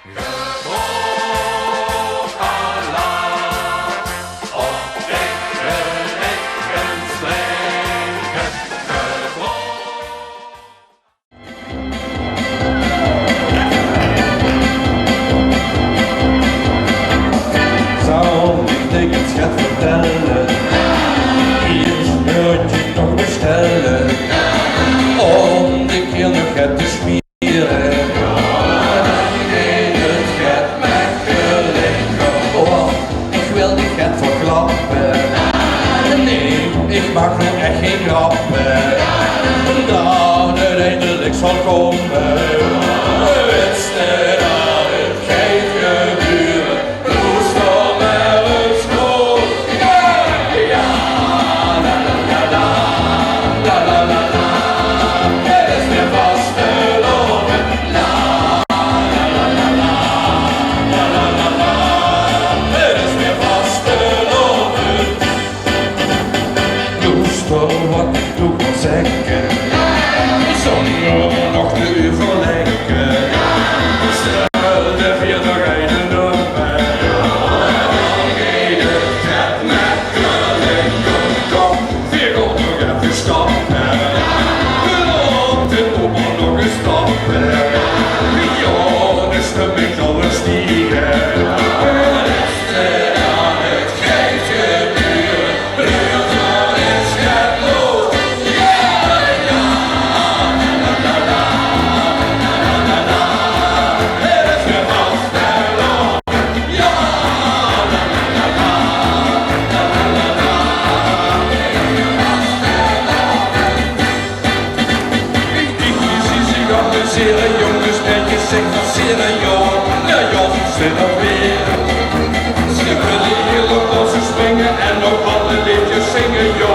Zou ik het gaat vertellen, eerst moet je nog bestellen, om de keer nog het te spieren. Nee, het gaat makkelijker, oh, ik wil die gaat verklappen. Nee, ik maak nu echt geen grappen, dat het eindelijk zal komen. Wist je dat het gaat gebeuren? Wat ik toe kon zeggen, zonder nog te overleggen. Stel de vierde rijden op mij, geef het gaat makkelijker. Kom, weer op nog even stappen, geloof de opa nog eens stappen. Jongens, de mij alles stieren. Jongens, netjes, ik passeren, joh. Ja, joh, zit er weer. Schippen die heel op onze springen en nog alle liedjes zingen, joh.